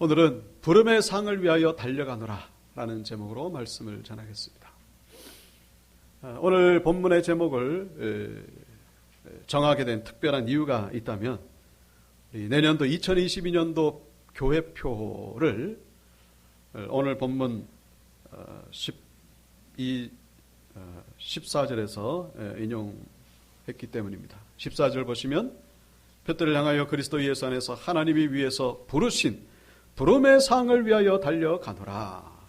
오늘은 부름의 상을 위하여 달려가노라 라는 제목으로 말씀을 전하겠습니다. 오늘 본문의 제목을 정하게 된 특별한 이유가 있다면 내년도 2022년도 교회표를 오늘 본문 14절에서 인용했기 때문입니다. 14절 보시면 표대를 향하여 그리스도 예수 안에서 하나님이 위에서 부르신 부름의 상을 위하여 달려가노라.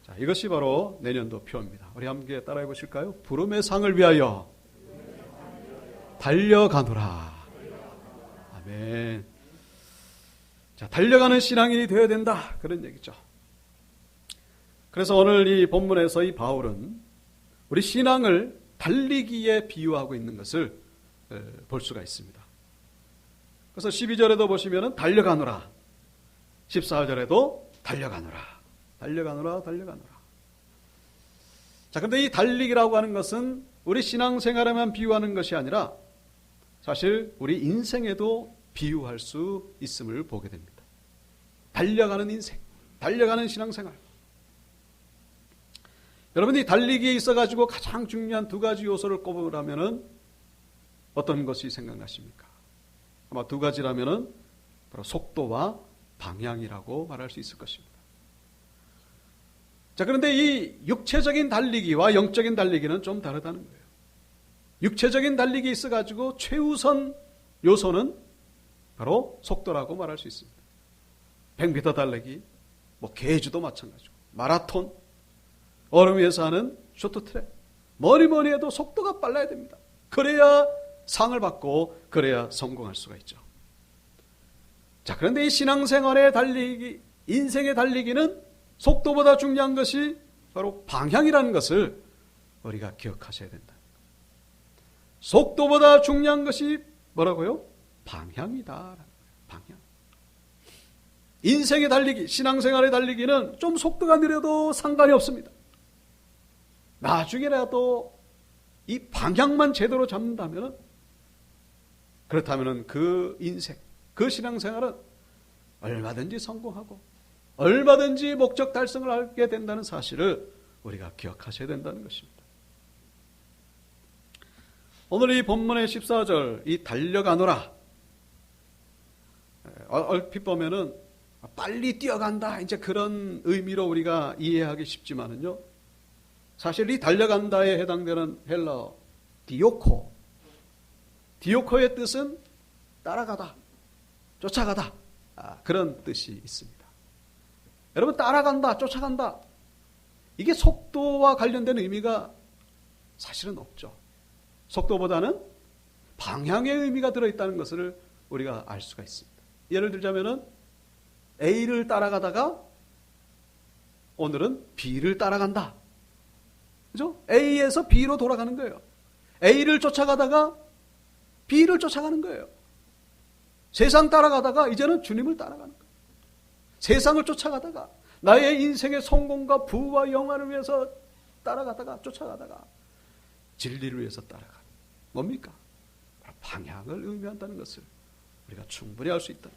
자, 이것이 바로 내년도 표입니다. 우리 함께 따라해 보실까요? 부름의 상을 위하여 달려가노라. 아멘. 자, 달려가는 신앙인이 되어야 된다. 그런 얘기죠. 그래서 오늘 이 본문에서 이 바울은 우리 신앙을 달리기에 비유하고 있는 것을 볼 수가 있습니다. 그래서 12절에도 보시면은 달려가노라. 14절에도 달려가노라. 달려가노라. 달려가노라. 자, 그런데 이 달리기라고 하는 것은 우리 신앙생활에만 비유하는 것이 아니라 사실 우리 인생에도 비유할 수 있음을 보게 됩니다. 달려가는 인생, 달려가는 신앙생활. 여러분이 달리기에 있어가지고 가장 중요한 두 가지 요소를 꼽으라면은 어떤 것이 생각나십니까? 아마 두 가지라면은 바로 속도와 방향이라고 말할 수 있을 것입니다. 자, 그런데 이 육체적인 달리기와 영적인 달리기는 좀 다르다는 거예요. 육체적인 달리기에 있어가지고 최우선 요소는 바로 속도라고 말할 수 있습니다. 100m 달리기, 계주도 마찬가지고, 마라톤, 얼음 위에서 하는 쇼트트랙, 뭐니 해도 속도가 빨라야 됩니다. 그래야 상을 받고 그래야 성공할 수가 있죠. 자, 그런데 이 신앙생활의 달리기, 인생의 달리기는 속도보다 중요한 것이 바로 방향이라는 것을 우리가 기억하셔야 된다. 속도보다 중요한 것이 뭐라고요? 방향이다. 방향. 인생의 달리기, 신앙생활의 달리기는 좀 속도가 느려도 상관이 없습니다. 나중에라도 이 방향만 제대로 잡는다면, 그렇다면 그 인생, 그 신앙생활은 얼마든지 성공하고 얼마든지 목적 달성을 하게 된다는 사실을 우리가 기억하셔야 된다는 것입니다. 오늘 이 본문의 14절, 이 달려가노라, 얼핏 보면은 빨리 뛰어간다, 이제 그런 의미로 우리가 이해하기 쉽지만은요, 사실 이 달려간다에 해당되는 헬라어 디오코의 뜻은 따라가다, 쫓아가다, 그런 뜻이 있습니다. 여러분, 따라간다, 쫓아간다, 이게 속도와 관련된 의미가 사실은 없죠. 속도보다는 방향의 의미가 들어있다는 것을 우리가 알 수가 있습니다. 예를 들자면은 A를 따라가다가 오늘은 B를 따라간다. 그죠? A에서 B로 돌아가는 거예요. A를 쫓아가다가 B를 쫓아가는 거예요. 세상 따라가다가 이제는 주님을 따라가는 거예요. 세상을 쫓아가다가 나의 인생의 성공과 부와 영화를 위해서 따라가다가 쫓아가다가 진리를 위해서 따라가는 뭡니까? 방향을 의미한다는 것을 우리가 충분히 알 수 있다.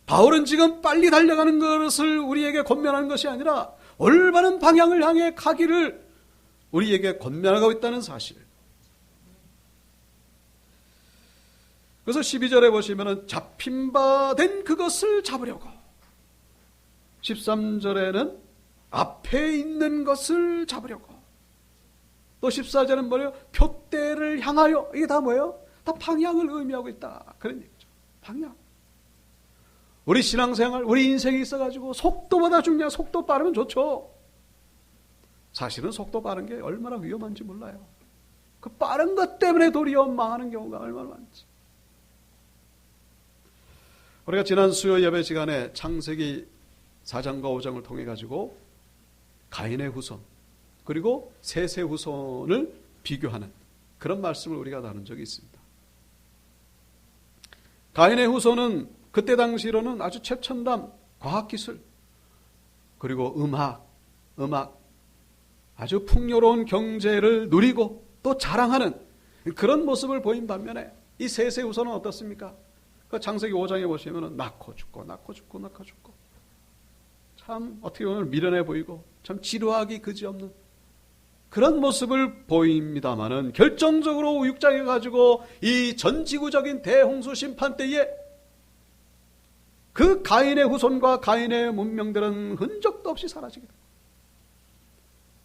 바울은 지금 빨리 달려가는 것을 우리에게 권면하는 것이 아니라 올바른 방향을 향해 가기를 우리에게 권면하고 있다는 사실. 그래서 12절에 보시면 잡힌 바 된 그것을 잡으려고, 13절에는 앞에 있는 것을 잡으려고, 또 14절은 뭐예요? 표대를 향하여, 이게 다 뭐예요? 다 방향을 의미하고 있다, 그런 얘기죠. 방향. 우리 신앙생활, 우리 인생이 있어가지고 속도보다 중요한, 속도 빠르면 좋죠. 사실은 속도 빠른 게 얼마나 위험한지 몰라요. 그 빠른 것 때문에 도리어 망하는 경우가 얼마나 많지. 우리가 지난 수요 예배 시간에 창세기 4장과 5장을 통해 가지고 가인의 후손 그리고 셋의 후손을 비교하는 그런 말씀을 우리가 나눈 적이 있습니다. 가인의 후손은 그때 당시로는 아주 최첨단 과학기술 그리고 음악 아주 풍요로운 경제를 누리고 또 자랑하는 그런 모습을 보인 반면에 이 셋의 후손은 어떻습니까? 그 창세기 5장에 보시면 낳고 죽고 참 어떻게 보면 미련해 보이고 참 지루하기 그지없는 그런 모습을 보입니다마는 결정적으로 6장에 가지고 이 전지구적인 대홍수 심판 때에 그 가인의 후손과 가인의 문명들은 흔적도 없이 사라지게 됩니다.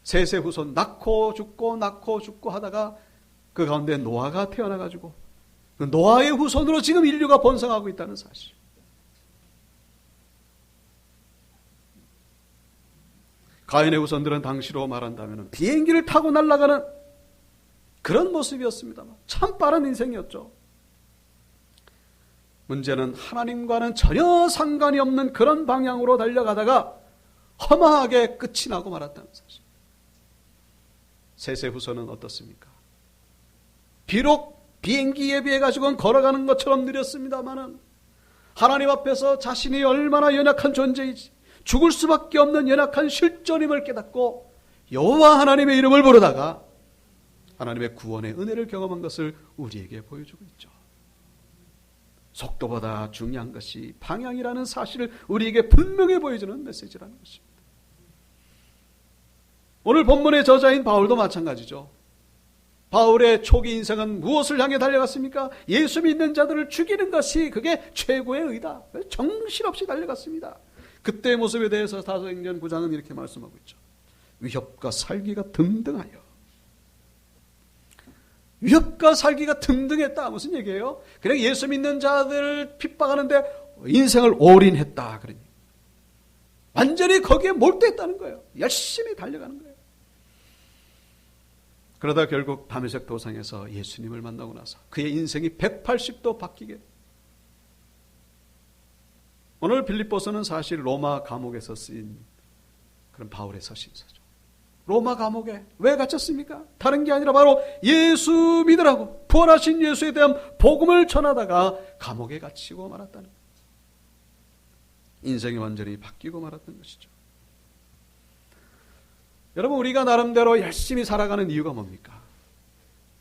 셋의 후손 낳고 죽고 하다가 그 가운데 노아가 태어나가지고 그 노아의 후손으로 지금 인류가 번성하고 있다는 사실. 가인의 후손들은 당시로 말한다면 비행기를 타고 날아가는 그런 모습이었습니다만 참 빠른 인생이었죠. 문제는 하나님과는 전혀 상관이 없는 그런 방향으로 달려가다가 허망하게 끝이 나고 말았다는 사실. 셋의 후손은 어떻습니까? 비록 비행기에 비해 가지고는 걸어가는 것처럼 느렸습니다마는 하나님 앞에서 자신이 얼마나 연약한 존재이지, 죽을 수밖에 없는 연약한 실존임을 깨닫고 여호와 하나님의 이름을 부르다가 하나님의 구원의 은혜를 경험한 것을 우리에게 보여주고 있죠. 속도보다 중요한 것이 방향이라는 사실을 우리에게 분명히 보여주는 메시지라는 것입니다. 오늘 본문의 저자인 바울도 마찬가지죠. 바울의 초기 인생은 무엇을 향해 달려갔습니까? 예수 믿는 자들을 죽이는 것이 그게 최고의 의다. 정신없이 달려갔습니다. 그때의 모습에 대해서 사도행전 9장은 이렇게 말씀하고 있죠. 위협과 살기가 등등하여. 위협과 살기가 등등했다. 무슨 얘기예요? 그냥 예수 믿는 자들을 핍박하는데 인생을 올인했다. 그러니 완전히 거기에 몰두했다는 거예요. 열심히 달려가는 거예요. 그러다 결국 다메섹 도상에서 예수님을 만나고 나서 그의 인생이 180도 바뀌게 돼요. 오늘 빌립보서는 사실 로마 감옥에서 쓰인 그런 바울의 서신서죠. 로마 감옥에 왜 갇혔습니까? 다른 게 아니라 바로 예수 믿으라고 부활하신 예수에 대한 복음을 전하다가 감옥에 갇히고 말았다는 거예요. 인생이 완전히 바뀌고 말았던 것이죠. 여러분, 우리가 나름대로 열심히 살아가는 이유가 뭡니까?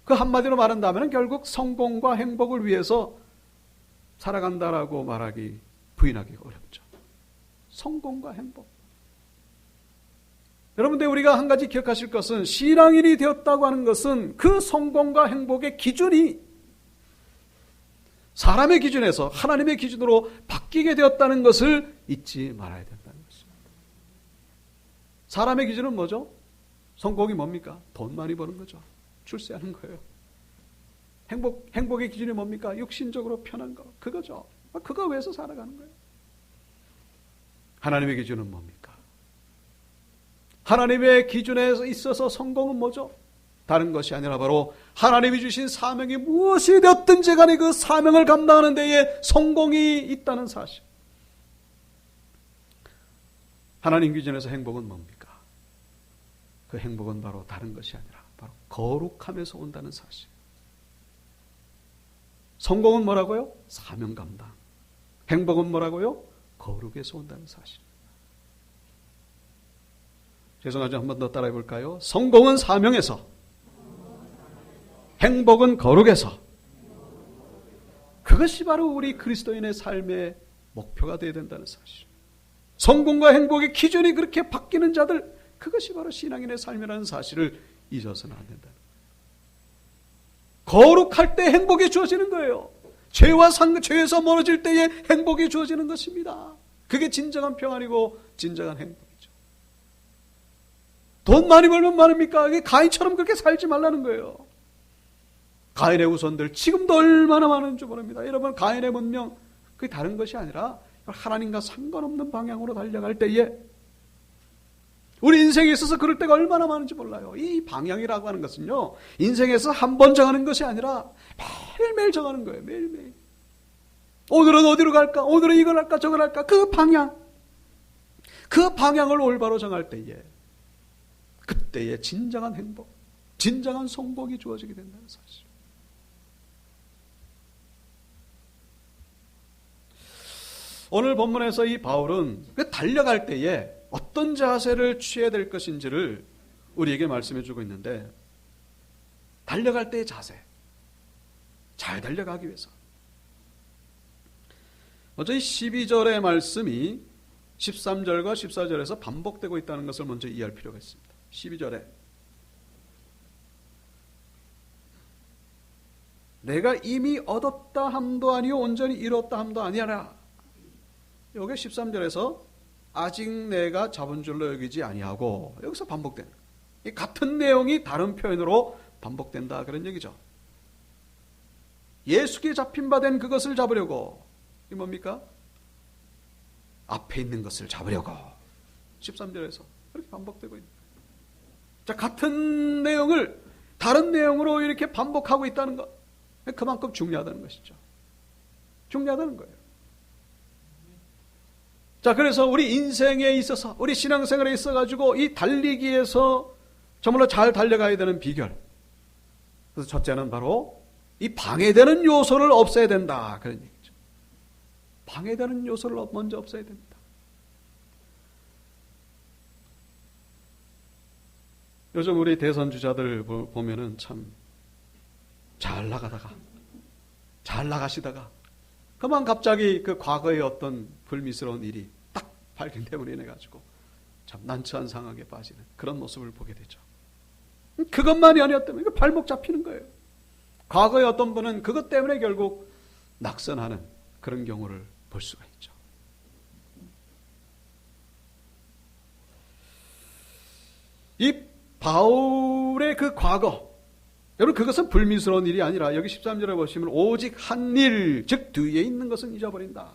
그 한마디로 말한다면 결국 성공과 행복을 위해서 살아간다라고 말하기, 부인하기가 어렵죠. 성공과 행복. 여러분들, 우리가 한 가지 기억하실 것은 신앙인이 되었다고 하는 것은 그 성공과 행복의 기준이 사람의 기준에서 하나님의 기준으로 바뀌게 되었다는 것을 잊지 말아야 된다는 것입니다. 사람의 기준은 뭐죠? 성공이 뭡니까? 돈 많이 버는 거죠. 출세하는 거예요. 행복의 기준이 뭡니까? 육신적으로 편한 거. 그거죠. 그거 위해서 살아가는 거예요. 하나님의 기준은 뭡니까? 하나님의 기준에 있어서 성공은 뭐죠? 다른 것이 아니라 바로 하나님이 주신 사명이 무엇이 되었든지 간에 그 사명을 감당하는 데에 성공이 있다는 사실. 하나님 기준에서 행복은 뭡니까? 그 행복은 바로 다른 것이 아니라 바로 거룩함에서 온다는 사실. 성공은 뭐라고요? 사명 감당. 행복은 뭐라고요? 거룩에서 온다는 사실. 죄송하지만 한 번 더 따라해 볼까요? 성공은 사명에서, 행복은 거룩에서. 그것이 바로 우리 그리스도인의 삶의 목표가 되어야 된다는 사실. 성공과 행복의 기준이 그렇게 바뀌는 자들, 그것이 바로 신앙인의 삶이라는 사실을 잊어서는 안 된다. 거룩할 때 행복이 주어지는 거예요. 죄에서 멀어질 때에 행복이 주어지는 것입니다. 그게 진정한 평안이고 진정한 행복이죠. 돈 많이 벌면 많습니까? 가인처럼 그렇게 살지 말라는 거예요. 가인의 후손들 지금도 얼마나 많은 줄 모릅니다. 여러분, 가인의 문명, 그게 다른 것이 아니라 하나님과 상관없는 방향으로 달려갈 때에 우리 인생에 있어서 그럴 때가 얼마나 많은지 몰라요. 이 방향이라고 하는 것은요, 인생에서 한 번 정하는 것이 아니라 매일매일 정하는 거예요. 매일매일. 오늘은 어디로 갈까? 오늘은 이걸 할까? 저걸 할까? 그 방향을 올바로 정할 때에 그때의 진정한 행복, 진정한 성공이 주어지게 된다는 사실. 오늘 본문에서 이 바울은 달려갈 때에 어떤 자세를 취해야 될 것인지를 우리에게 말씀해 주고 있는데, 달려갈 때의 자세, 잘 달려가기 위해서 먼저 이 12절의 말씀이 13절과 14절에서 반복되고 있다는 것을 먼저 이해할 필요가 있습니다. 12절에 내가 이미 얻었다 함도 아니요 온전히 이뤘다 함도 아니하라. 여기 13절에서 아직 내가 잡은 줄로 여기지 아니하고 여기서 반복되는 이 같은 내용이 다른 표현으로 반복된다 그런 얘기죠. 예수께 잡힌 바 된 그것을 잡으려고 이게 뭡니까? 앞에 있는 것을 잡으려고 13절에서 이렇게 반복되고 있는 거예요. 자, 같은 내용을 다른 내용으로 이렇게 반복하고 있다는 것 그만큼 중요하다는 것이죠. 중요하다는 거예요. 자, 그래서 우리 인생에 있어서 우리 신앙생활에 있어가지고 이 달리기에서 정말로 잘 달려가야 되는 비결. 그래서 첫째는 바로 이 방해되는 요소를 없애야 된다 그런 얘기죠. 방해되는 요소를 먼저 없애야 됩니다. 요즘 우리 대선 주자들 보면은 참 잘 나가시다가 그만 갑자기 그 과거의 어떤 불미스러운 일이 딱 발견되므로 인해 가지고 참 난처한 상황에 빠지는 그런 모습을 보게 되죠. 그것만이 아니었다면 이거 발목 잡히는 거예요. 과거의 어떤 분은 그것 때문에 결국 낙선하는 그런 경우를 볼 수가 있죠. 이 바울의 그 과거, 여러분 그것은 불미스러운 일이 아니라 여기 13절에 보시면 오직 한 일, 즉 뒤에 있는 것은 잊어버린다.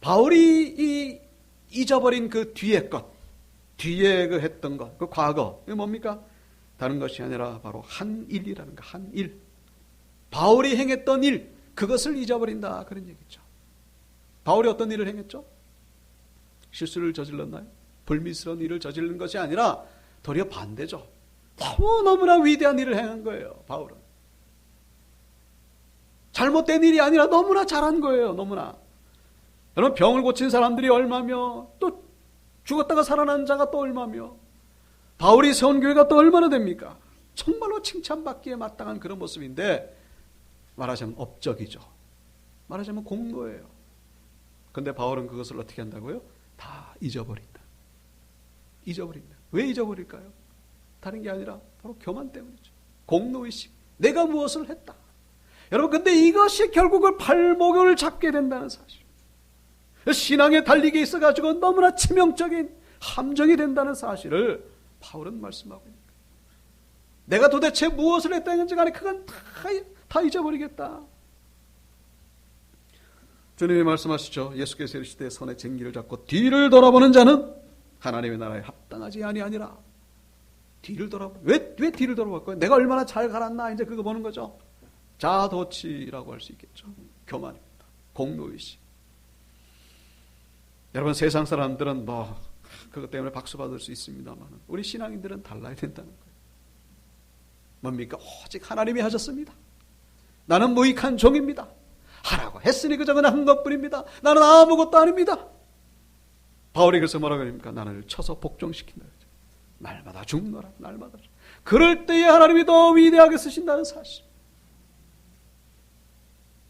바울이 이 잊어버린 그 뒤에 것, 뒤에 그 했던 것, 그 과거, 이게 뭡니까? 다른 것이 아니라 바로 한 일이라는 거, 한 일. 바울이 행했던 일, 그것을 잊어버린다 그런 얘기죠. 바울이 어떤 일을 행했죠? 실수를 저질렀나요? 불미스러운 일을 저지른 것이 아니라 도리어 반대죠. 너무나 위대한 일을 행한 거예요. 바울은. 잘못된 일이 아니라 너무나 잘한 거예요. 너무나. 여러분 병을 고친 사람들이 얼마며 또 죽었다가 살아난 자가 또 얼마며 바울이 세운 교회가 또 얼마나 됩니까? 정말로 칭찬받기에 마땅한 그런 모습인데 말하자면 업적이죠. 말하자면 공로예요. 그런데 바울은 그것을 어떻게 한다고요? 다 잊어버린다. 잊어버린다. 왜 잊어버릴까요? 다른 게 아니라 바로 교만 때문이죠. 공로의식. 내가 무엇을 했다. 여러분 근데 이것이 결국은 발목을 잡게 된다는 사실. 신앙의 달리기에 있어가지고 너무나 치명적인 함정이 된다는 사실을 바울은 말씀하고 있는 거예요. 내가 도대체 무엇을 했다는지 간에 그건 다 잊어버리겠다. 주님이 말씀하시죠. 예수께서 이르시되 손에 쟁기를 잡고 뒤를 돌아보는 자는 하나님의 나라에 합당하지 아니하니라. 뒤를 돌아보. 왜 뒤를 돌아볼 거예요? 내가 얼마나 잘 갈았나 이제 그거 보는 거죠. 자아도취라고 할 수 있겠죠. 교만입니다. 공로의식. 여러분 세상 사람들은 그것 때문에 박수 받을 수 있습니다만 우리 신앙인들은 달라야 된다는 거예요. 뭡니까? 오직 하나님이 하셨습니다. 나는 무익한 종입니다. 하라고 했으니 그저 그냥 한 것뿐입니다. 나는 아무것도 아닙니다. 바울이 그래서 뭐라고 합니까? 나를 쳐서 복종시킨다. 날마다 죽노라. 날마다 죽노라. 그럴 때에 하나님이 더 위대하게 쓰신다는 사실.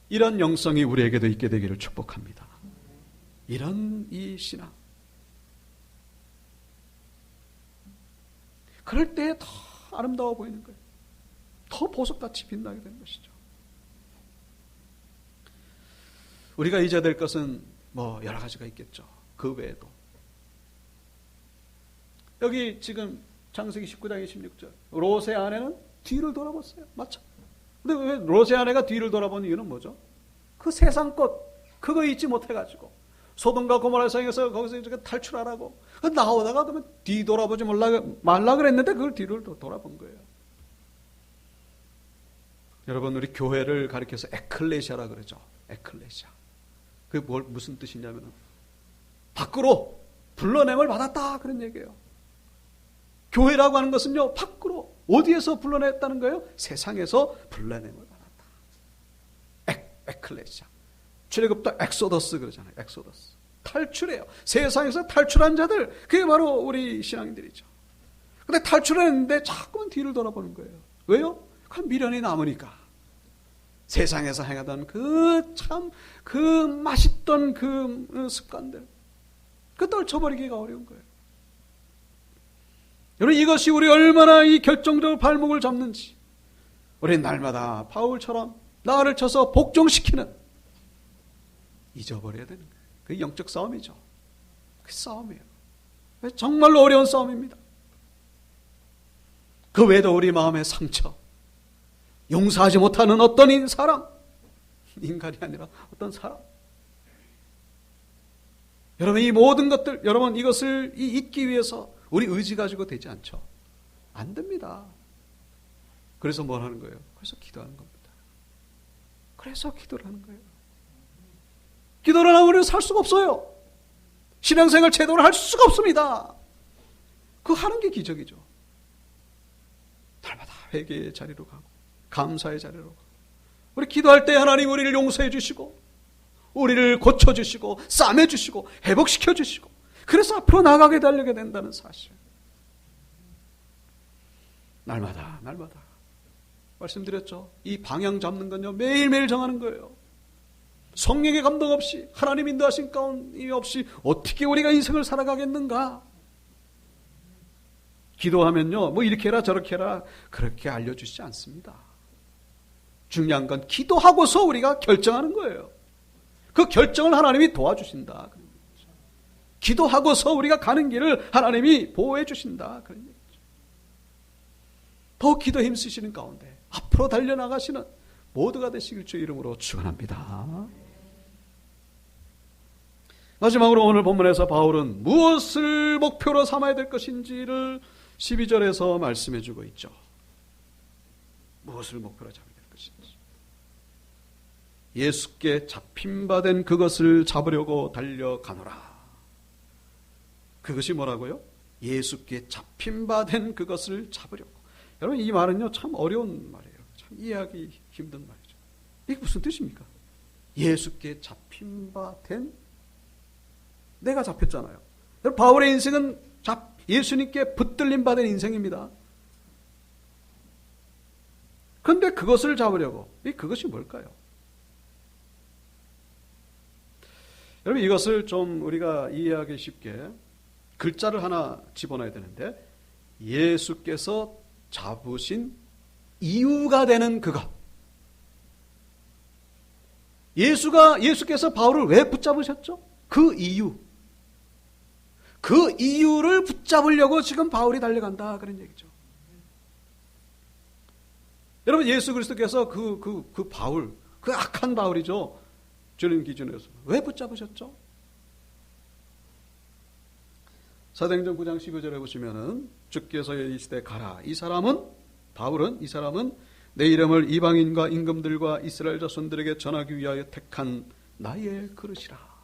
이런 영성이 우리에게도 있게 되기를 축복합니다. 이런 이 신앙. 그럴 때에 더 아름다워 보이는 거예요. 더 보석같이 빛나게 되는 것이죠. 우리가 잊어야 될 것은 여러 가지가 있겠죠. 그 외에도. 여기 지금 창세기 19장 26절 롯의 아내는 뒤를 돌아봤어요. 맞죠? 근데 왜 롯의 아내가 뒤를 돌아본 이유는 뭐죠? 그 세상 것 그거 잊지 못해가지고 소돔과 고모라 성에서 거기서 이렇게 탈출하라고 나오다가 그러면 뒤 돌아보지 말라 그랬는데 그걸 뒤를 돌아본 거예요. 여러분 우리 교회를 가리켜서 에클레시아라 그러죠. 에클레시아. 그게 무슨 뜻이냐면 밖으로 불러냄을 받았다 그런 얘기예요. 교회라고 하는 것은요 밖으로 어디에서 불러냈다는 거예요? 세상에서 불러냄을 받았다. 에클레시아. 출애굽도 엑소더스 그러잖아요. 엑소더스. 탈출해요. 세상에서 탈출한 자들 그게 바로 우리 신앙인들이죠. 근데 탈출했는데 자꾸만 뒤를 돌아보는 거예요. 왜요? 그 미련이 남으니까. 세상에서 행하던 그 맛있던 그 습관들, 그 떨쳐버리기가 어려운 거예요. 여러분, 이것이 우리 얼마나 이 결정적으로 발목을 잡는지, 우리 날마다 바울처럼 나를 쳐서 복종시키는, 잊어버려야 되는 거예요. 그게 영적 싸움이죠. 그 싸움이에요. 정말로 어려운 싸움입니다. 그 외에도 우리 마음의 상처, 용서하지 못하는 어떤 사람, 인간이 아니라 어떤 사람. 여러분, 이 모든 것들, 여러분, 이것을 잊기 위해서 우리 의지 가지고 되지 않죠. 안 됩니다. 그래서 뭘 하는 거예요? 그래서 기도하는 겁니다. 그래서 기도를 하는 거예요. 기도를 안 하면 우리는 살 수가 없어요. 신앙생활 제대로 할 수가 없습니다. 그거 하는 게 기적이죠. 날마다 회개의 자리로 가고 감사의 자리로 가고, 우리 기도할 때 하나님 우리를 용서해 주시고 우리를 고쳐주시고 싸매주시고 회복시켜주시고, 그래서 앞으로 나가게 달려게 된다는 사실. 날마다 말씀드렸죠. 이 방향 잡는 건요, 매일매일 정하는 거예요. 성령의 감동 없이, 하나님 인도하신 가운데 없이 어떻게 우리가 인생을 살아가겠는가? 기도하면요, 뭐 이렇게 해라 저렇게 해라 그렇게 알려주시지 않습니다. 중요한 건 기도하고서 우리가 결정하는 거예요. 그 결정을 하나님이 도와주신다. 기도하고서 우리가 가는 길을 하나님이 보호해 주신다. 그런 얘기죠. 더 기도 힘쓰시는 가운데 앞으로 달려나가시는 모두가 되시길 주의 이름으로 축원합니다. 마지막으로 오늘 본문에서 바울은 무엇을 목표로 삼아야 될 것인지를 12절에서 말씀해 주고 있죠. 무엇을 목표로 잡아야 될 것인지. 예수께 잡힌바된 그것을 잡으려고 달려가노라. 그것이 뭐라고요? 예수께 잡힌바된 그것을 잡으려고. 여러분, 이 말은요 참 어려운 말이에요. 참 이해하기 힘든 말이죠. 이게 무슨 뜻입니까? 예수께 잡힌바된, 내가 잡혔잖아요. 여러분, 바울의 인생은 예수님께 붙들림 받은 인생입니다. 그런데 그것을 잡으려고, 그것이 뭘까요? 여러분, 이것을 좀 우리가 이해하기 쉽게 글자를 하나 집어넣어야 되는데, 예수께서 잡으신 이유가 되는 그것. 예수께서 바울을 왜 붙잡으셨죠? 그 이유. 그 이유를 붙잡으려고 지금 바울이 달려간다. 그런 얘기죠. 여러분, 예수 그리스도께서 그 바울, 그 악한 바울이죠. 주님 기준에서. 왜 붙잡으셨죠? 사도행전 9장 15절에 보시면은 주께서 이르시되 가라. 바울은 이 사람은 내 이름을 이방인과 임금들과 이스라엘 자손들에게 전하기 위하여 택한 나의 그릇이라.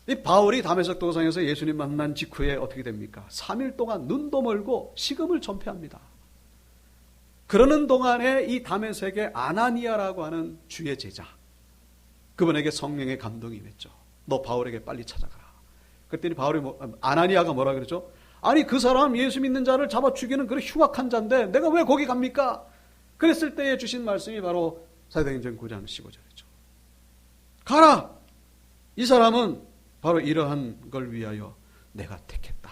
이 바울이 다메섹 도상에서 예수님 만난 직후에 어떻게 됩니까? 3일 동안 눈도 멀고 식음을 전폐합니다. 그러는 동안에 이 다메섹의 아나니아라고 하는 주의 제자, 그분에게 성령의 감동이 임했죠. 너 바울에게 빨리 찾아가라. 그랬더니 아나니아가 뭐라 그러죠? 아니, 그 사람 예수 믿는 자를 잡아 죽이는 그런 흉악한 자인데 내가 왜 거기 갑니까? 그랬을 때에 주신 말씀이 바로 사도행전 9장 15절이죠. 가라! 이 사람은 바로 이러한 걸 위하여 내가 택했다.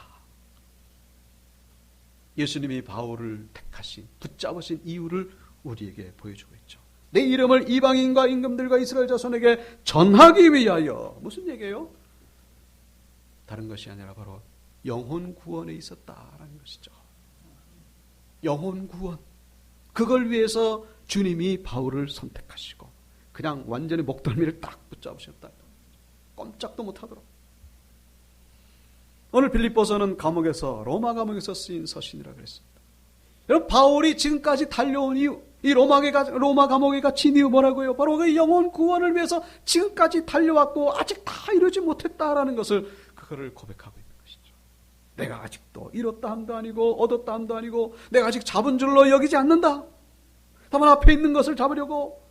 예수님이 바울을 택하신, 붙잡으신 이유를 우리에게 보여주고 있죠. 내 이름을 이방인과 임금들과 이스라엘 자손에게 전하기 위하여. 무슨 얘기예요? 다른 것이 아니라 바로 영혼 구원에 있었다라는 것이죠. 영혼 구원. 그걸 위해서 주님이 바울을 선택하시고 그냥 완전히 목덜미를 딱 붙잡으셨다. 꼼짝도 못하도록. 오늘 빌립보서는 로마 감옥에서 쓰인 서신이라고 그랬습니다. 여러분, 바울이 지금까지 달려온 이유, 이 로마 감옥에 갇힌 이유 뭐라고요? 바로 그 영혼 구원을 위해서 지금까지 달려왔고 아직 다 이루지 못했다라는 것을, 그거를 고백하고 있는 것이죠. 내가 아직도 이뤘다 함도 아니고 얻었다 함도 아니고 내가 아직 잡은 줄로 여기지 않는다. 다만 앞에 있는 것을 잡으려고,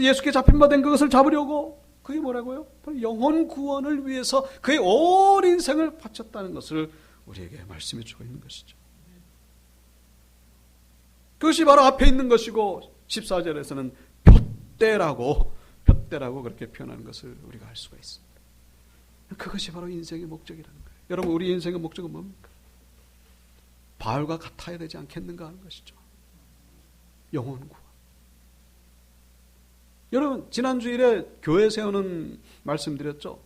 예수께 잡힌 바 된 그것을 잡으려고. 그게 뭐라고요? 바로 영혼 구원을 위해서 그의 온 인생을 바쳤다는 것을 우리에게 말씀해 주고 있는 것이죠. 그것이 바로 앞에 있는 것이고 14절에서는 푯대라고 그렇게 표현하는 것을 우리가 알 수가 있습니다. 그것이 바로 인생의 목적이라는 거예요. 여러분, 우리 인생의 목적은 뭡니까? 바울과 같아야 되지 않겠는가 하는 것이죠. 영혼 구원. 여러분, 지난주일에 교회 세우는 말씀드렸죠?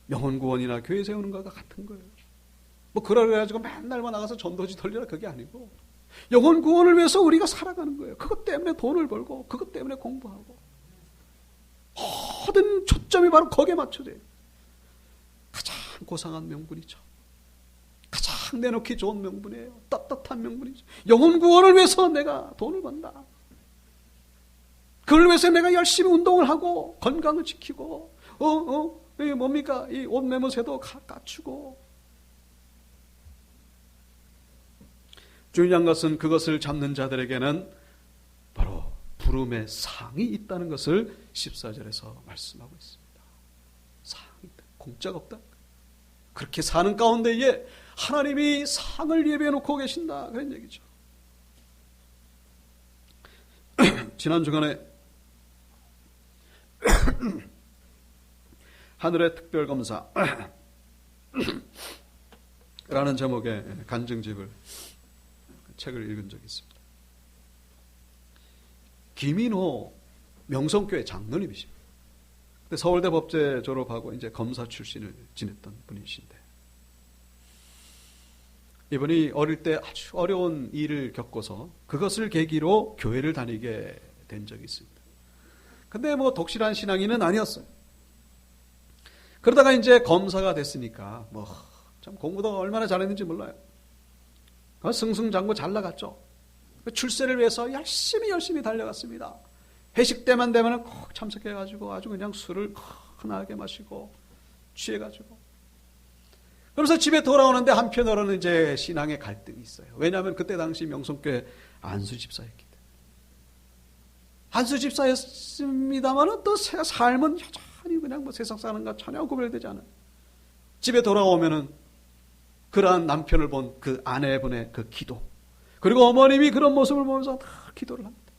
영혼 구원이나 교회 세우는 거가 같은 거예요. 뭐 그래가지고 맨날만 나가서 전도지 돌리라 그게 아니고 영혼 구원을 위해서 우리가 살아가는 거예요. 그것 때문에 돈을 벌고 그것 때문에 공부하고 모든 초점이 바로 거기에 맞춰져요. 가장 고상한 명분이죠. 가장 내놓기 좋은 명분이에요. 떳떳한 명분이죠. 영혼 구원을 위해서 내가 돈을 번다. 그걸 위해서 내가 열심히 운동을 하고 건강을 지키고 이 뭡니까? 이 옷 매무새도 갖추고. 중요한 것은 그것을 잡는 자들에게는 바로 부름의 상이 있다는 것을 14절에서 말씀하고 있습니다. 상이 있다. 공짜가 없다. 그렇게 사는 가운데에 하나님이 상을 예비해 놓고 계신다. 그런 얘기죠. 지난 주간에 하늘의 특별검사 라는 제목의 간증집을 책을 읽은 적이 있습니다. 김인호 명성교회 장로님이십니다. 서울대 법제 졸업하고 이제 검사 출신을 지냈던 분이신데 이분이 어릴 때 아주 어려운 일을 겪어서 그것을 계기로 교회를 다니게 된 적이 있습니다. 근데 뭐 독실한 신앙인은 아니었어요. 그러다가 이제 검사가 됐으니까 뭐 참 공부도 얼마나 잘했는지 몰라요. 승승장구 잘 나갔죠. 출세를 위해서 열심히 달려갔습니다. 회식 때만 되면 꼭 참석해가지고 아주 그냥 술을 흔하게 마시고 취해가지고. 그러면서 집에 돌아오는데 한편으로는 이제 신앙의 갈등이 있어요. 왜냐하면 그때 당시 명성교회 안수 집사였기 때문에. 안수 집사였습니다만 또 삶은 여전히 그냥 뭐 세상 사는가 전혀 구별되지 않아요. 집에 돌아오면은 그러한 남편을 본 그 아내분의 그 기도, 그리고 어머님이 그런 모습을 보면서 다 기도를 합니다.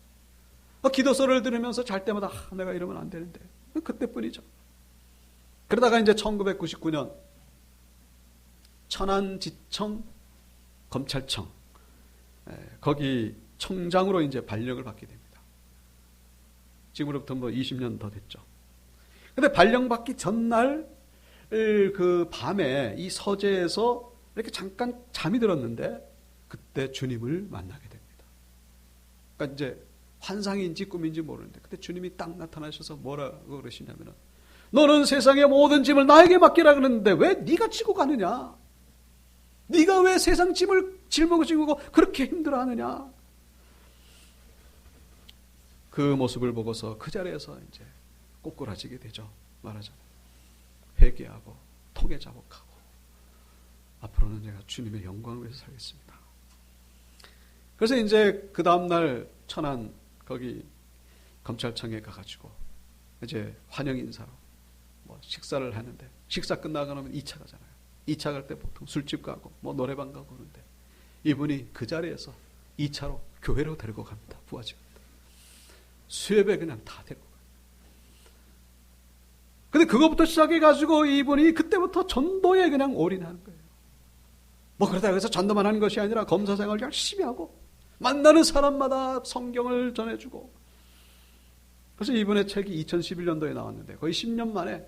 기도서를 들으면서 잘 때마다 내가 이러면 안 되는데 그때뿐이죠. 그러다가 이제 1999년 천안지청 검찰청 거기 청장으로 이제 발령을 받게 됩니다. 지금으로부터 뭐 20년 더 됐죠. 근데 발령받기 전날 그 밤에 이 서재에서 이렇게 잠깐 잠이 들었는데 그때 주님을 만나게 됩니다. 그러니까 이제 환상인지 꿈인지 모르는데 그때 주님이 딱 나타나셔서 뭐라고 그러시냐면은 너는 세상의 모든 짐을 나에게 맡기라 그러는데 왜 네가 지고 가느냐? 네가 왜 세상 짐을 짊어지고 그렇게 힘들어하느냐? 그 모습을 보고서 그 자리에서 이제 꼬꾸라지게 되죠. 말하자면 회개하고 통해 자복하고 앞으로는 제가 주님의 영광을 위해서 살겠습니다. 그래서 이제 그 다음날 천안 거기 검찰청에 가가지고 이제 환영 인사로 뭐 식사를 하는데 식사 끝나고 나면 2차 가잖아요. 2차 갈 때 보통 술집 가고 뭐 노래방 가고 그러는데 이분이 그 자리에서 2차로 교회로 데리고 갑니다. 부하집니다. 수협에 그냥 다 데리고 가요. 근데 그것부터 시작해가지고 이분이 그때부터 전도에 그냥 올인하는 거예요. 뭐 그러다 해서 전도만 하는 것이 아니라 검사 생활 열심히 하고 만나는 사람마다 성경을 전해주고. 그래서 이분의 책이 2011년도에 나왔는데 거의 10년 만에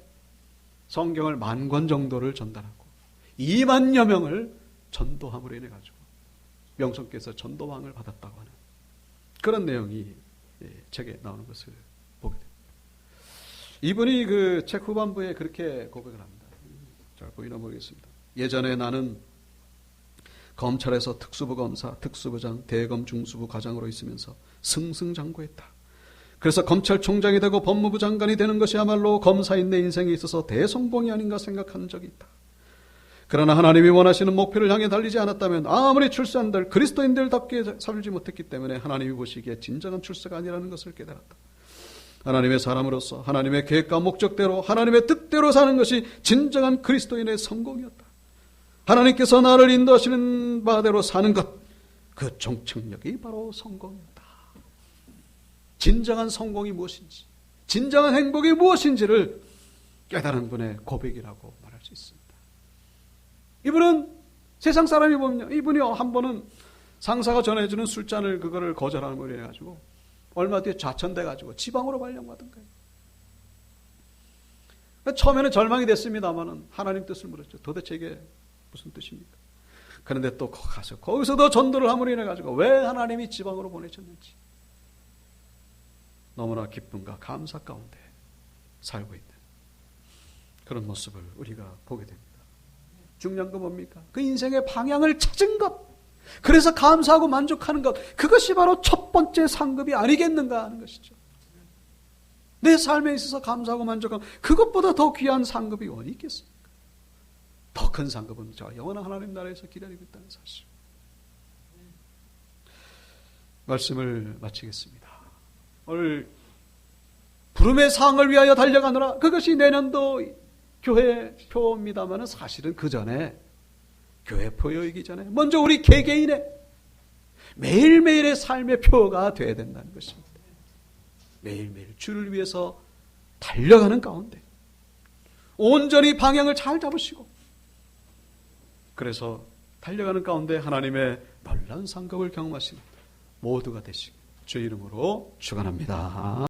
성경을 10,000권 정도를 전달하고 20,000여 명을 전도함으로 인해 가지고 명성께서 전도왕을 받았다고 하는 그런 내용이 책에 나오는 것을 보게 됩니다. 이분이 그 책 후반부에 그렇게 고백을 합니다. 잘 보이나 모르겠습니다. 예전에 나는 검찰에서 특수부 검사, 특수부장, 대검 중수부 과장으로 있으면서 승승장구했다. 그래서 검찰총장이 되고 법무부 장관이 되는 것이야말로 검사인 내 인생에 있어서 대성공이 아닌가 생각한 적이 있다. 그러나 하나님이 원하시는 목표를 향해 달리지 않았다면 아무리 출세한들 그리스도인들답게 살지 못했기 때문에 하나님이 보시기에 진정한 출세가 아니라는 것을 깨달았다. 하나님의 사람으로서 하나님의 계획과 목적대로 하나님의 뜻대로 사는 것이 진정한 그리스도인의 성공이었다. 하나님께서 나를 인도하시는 바대로 사는 것, 그 종착역이 바로 성공이었다. 진정한 성공이 무엇인지, 진정한 행복이 무엇인지를 깨달은 분의 고백이라고 말할 수 있습니다. 이분은 세상 사람이 보면 이분이 한 번은 상사가 전해주는 술잔을 그거를 거절하는 걸로 해가지고 얼마 뒤에 좌천돼가지고 지방으로 발령받은 거예요. 처음에는 절망이 됐습니다만은 하나님 뜻을 물었죠. 도대체 이게 무슨 뜻입니까? 그런데 또 가서 거기서도 전도를 함으로 인해가지고 왜 하나님이 지방으로 보내셨는지 너무나 기쁨과 감사 가운데 살고 있는 그런 모습을 우리가 보게 됩니다. 중요한 건 뭡니까? 그 인생의 방향을 찾은 것, 그래서 감사하고 만족하는 것, 그것이 바로 첫 번째 상급이 아니겠는가 하는 것이죠. 내 삶에 있어서 감사하고 만족하는 그것보다 더 귀한 상급이 어디 있겠습니까? 더 큰 상급은 저 영원한 하나님 나라에서 기다리고 있다는 사실. 말씀을 마치겠습니다. 오늘 부름의 상을 위하여 달려가노라, 그것이 내년도 교회 표입니다만 사실은 그 전에, 교회 표이기 전에 먼저 우리 개개인의 매일매일의 삶의 표가 되어야 된다는 것입니다. 매일매일 주를 위해서 달려가는 가운데 온전히 방향을 잘 잡으시고, 그래서 달려가는 가운데 하나님의 놀라운 상급을 경험하시는 모두가 되시길 주의 이름으로 축원합니다.